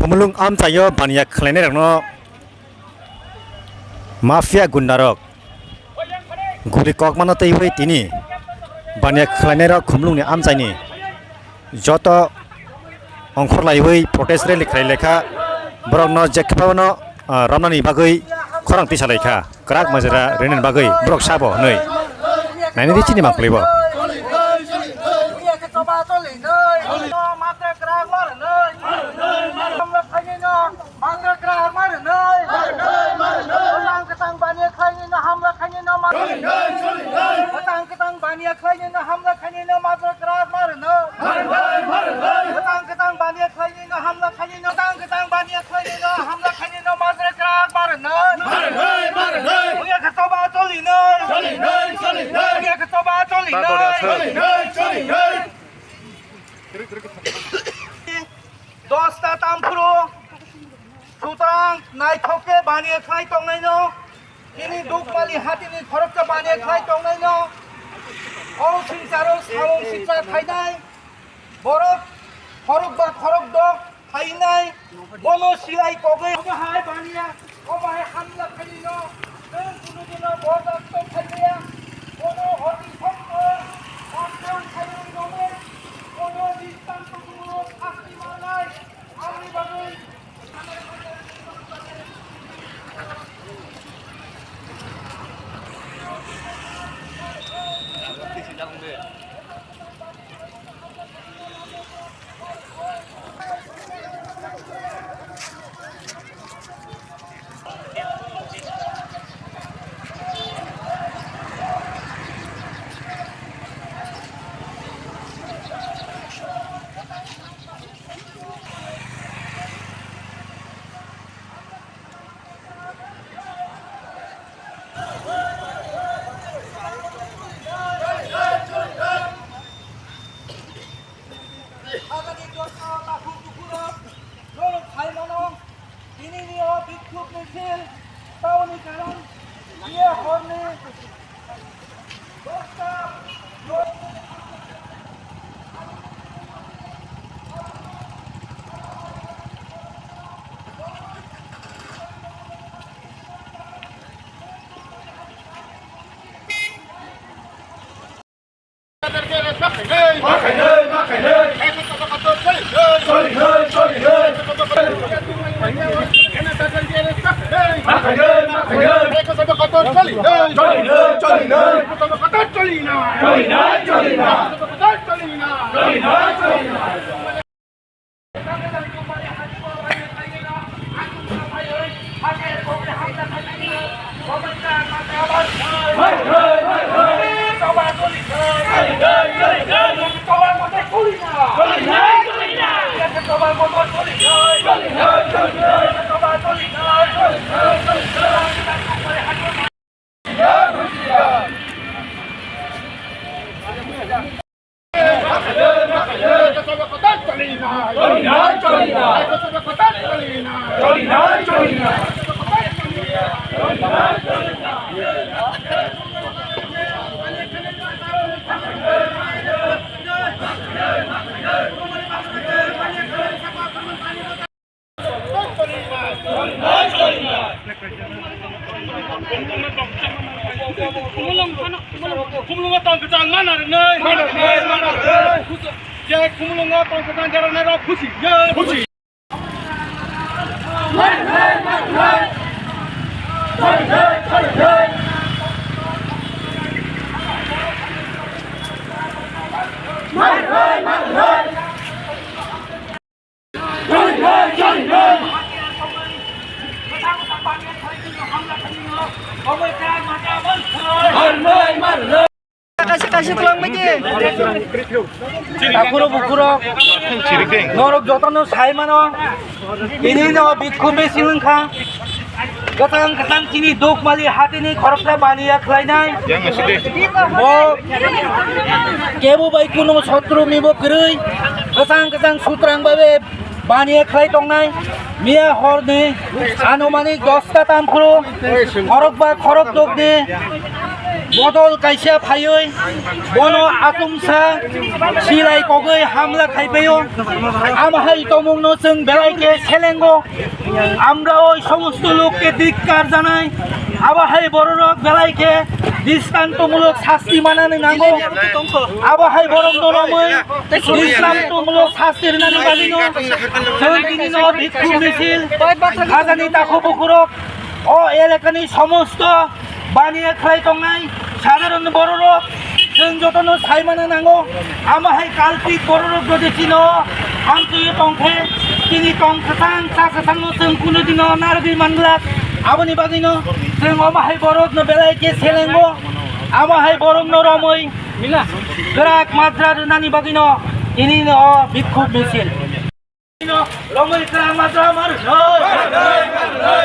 Khumulung am tayo baniya khlane rangno mafia gundarok guri kokmano tei hoi tini baniya khlane rok khumulung ni am chaini joto ongkhor lai hoi protest rally khlai lekha borok no jekpano ramnani bagoi khorang tisa lekha krak majra renen bagoi borok sabo nei naini di chini maklebo Dosta tampuro sutrang naithoke baniye khai tongnaino ini dukmali hatini khorokta baniye khai tongnaino ong singsaro sawong singsa thainai borok khorok ba khorok dok thainai bono silai koge hai baniya obai hamla khalino den kununo bodak to khaliya bono hoti thokko onton khalino ne bono distan to kuno asti manai amri bagoi Kumulunga tong kecang mana renai? Jek kumulunga tong kecang jalan nero pusi, pusi. Kasih tulang meje. Akuro bukuro. Norok jotono sai mano. Ini no bitkume silengka. Katang kini dok mali hati ni korupsa baniya khlainai. Bo kebu bai kuno sotru mibo kerui. Katang sutrang babe baniya khlai tongnai. Mia horne anumanik dosta tampuro. Korok ba korok dok ne. बदल कायसा फायै बनो आतुमसा सिलाय कगै हामला खाइफैयो आमहाय तमुंनो जों बेलायके सेलेंगो আমরা ওই সমস্ত লোককে ধিক্কার জানাই আবহাই বড় রোগ বেলাইকে দৃষ্টান্তমূলক শাস্তি মানানো নাঙ্গো আবহাই বড় নরমই দৃষ্টান্তমূলক শাস্তির নানি বালিনো জয়ন্তিনিন ভিক্ষু মিছিল খাজানি তাখো বুকুরক ও এলাকানি সমস্ত বানিয়ে খাই টংনাই সাধারণ বড় রোগ जों जतनो सायमाना नांगौ आमाहाय काल्पिक बर' रग गदेसिनो हामथुयो टंखे किनि टं खसां सा खसांनो जों कुनु दिनो नारगि मानग्लाक आबनि बादिनो जों आमाहाय बर'नो बेलायके सेलेंगो आमाहाय बर'नो रमै गोराक मात्रा रोनानि बादिनो इनिनो भिक्षुक मिছিল रमै गोराक मात्रा मार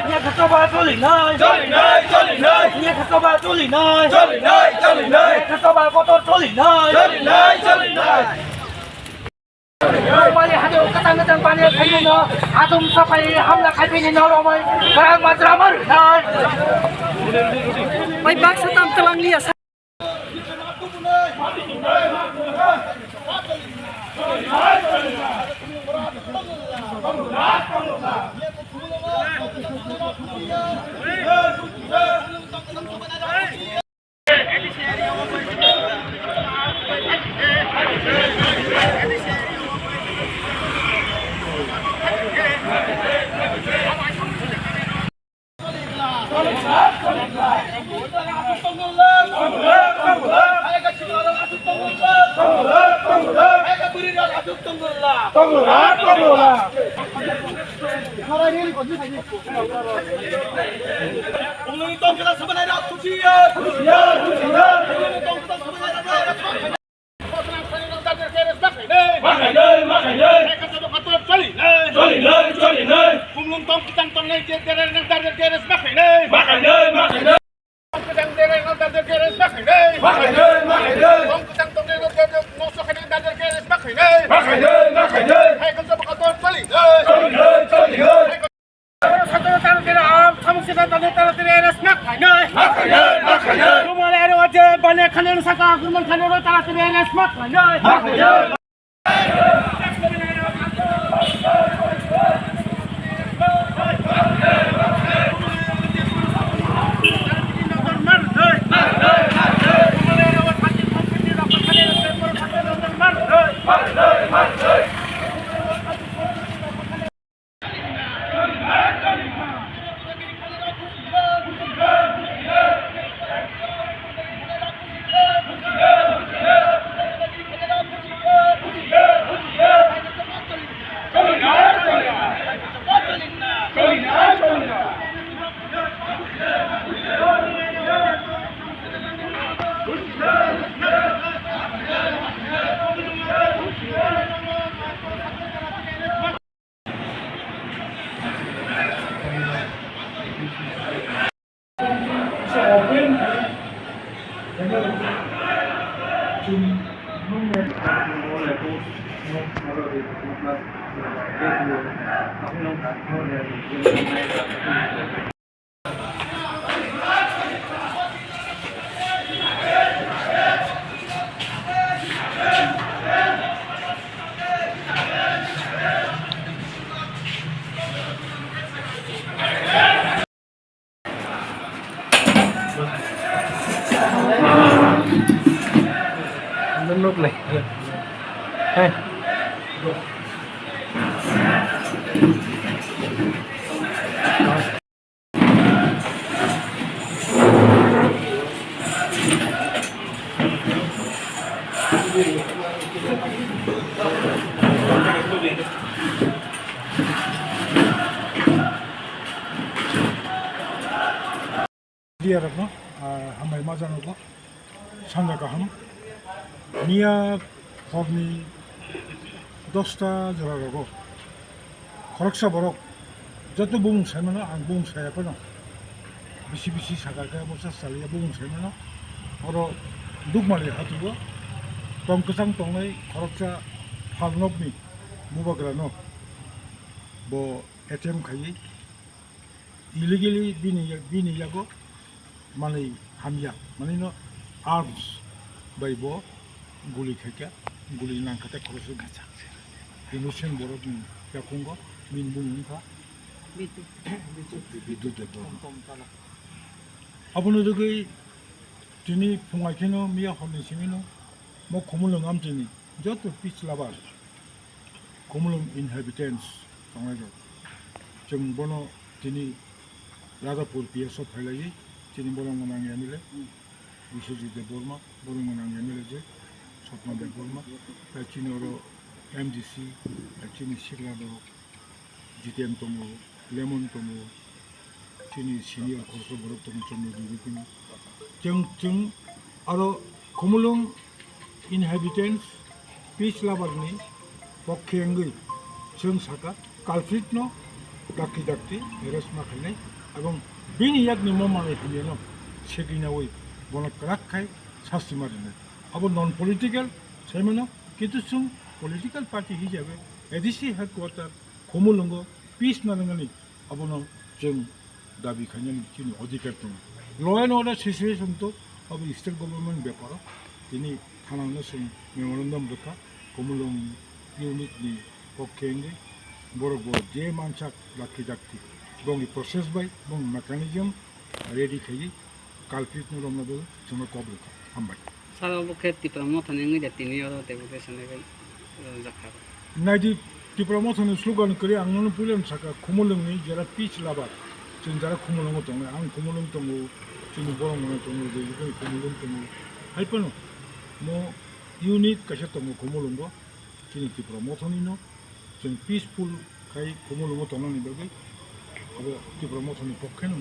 nya खसबा चलि नै nya खसबा चलि नै खसबा कतर चलि नै रमै हाजो कतां कतां पानी खाइनो आदम सफाई हमला खाइफैनो रमै गोराक मात्रा मार May baksa tam telang liya sa nút này hey. Dia rakno, hamai majan rakno, sangga kaham. Nia hobni 10টা জোড়া রগো খরকসা বরক যত বুং সাইমানো আং বুং সায়াপানো বিসি বিসি সাগাকে বসা সালিয়া বুং সাইমানো আরো দুগমালি হাতুগো টংকসাং টংনাই খরকসা ফালনকনি বুবাগ্রানো ব এটিএম খাই ইলিগেলি বিনিয়াগো মানে হামিয়া মানে arms by bo guli khaka guli nang khata khorosu gacha emotion borok ni yakungo min bung kha বিদ্যুৎ আপনার যদি তিনি ফুঙাইখেনো মিয়া হনসিমিনো মো খমুলং আমজিনি যত পিছ লাবার খমুলং ইনহেবিটেন্স দंगाइदो जों बनो তিনি রাজাপুর পিএসও ফেলাই তিনি বরং মনাং এমএলএ বিশ্বজিৎ বর্মা বরং মনাং এমএলএ যে স্বপ্নদেব বর্মা তিনি ওর এমডিসি তিনি সিগলাদো জিতেন তমু লেমন তমু তিনি সিনিয়র খরচ বরক তমু চন্দ্র দুর্গিনী जों आरो खमुलुं इनहेबिटेन्स पिच लाबारनि पक्षेंगै जों साका कालफ्रिटनो दाखि दाखि हेरेसमा खालामनाय এবং बिनि याकनि ममानै हानियानो सेगिनावै बनक राखाय सास्ति मारिनाय आबो नन पलिटिकल सेमनो किन्तु जों पलिटिकल पार्टी हिसाबै एडिसि हेडक्वार्टार खमुलुंगो पिच नारंगानि आबोनो जों दाबि खालामनायनि जोंनि अधिकार दं ল অ্যান্ড অর্ডার সিচুয়েশন তো अब स्टेट गभर्नमेंट बेपार दिनै थानांनो जों मेमोरेन्डाम रोखा खमुलुं इउनिटनि पक्षेंगै बर' जे मानसा लाखि दाखि बंनि प्रसेस बाय बं मेकानिजम रेडि खायै कालफ्रिटनो रमनाबो जोंनो कबल हामबाय सारा पक्षे टिप्रामथनि ngैदा तिनि डेपुटेशन जाखा नायदि टिप्रामथनि स्लोगान करि आंनो पुलेन साका खमुलुंनि जेरा पिच लाबार जों जारा खमुलुंआव दङ आं खमुलुं दङ जोंनि बर' मोना दङ जोंनि खमुलुं दङ हायपनो मो इउनिट कासे दङ खमुलुंबो जोंनि टिप्रामथनिनो जों पिसफुल खाय खमुलुंआव दंनानै बागै आरो टिप्रामथनि पक्षेनो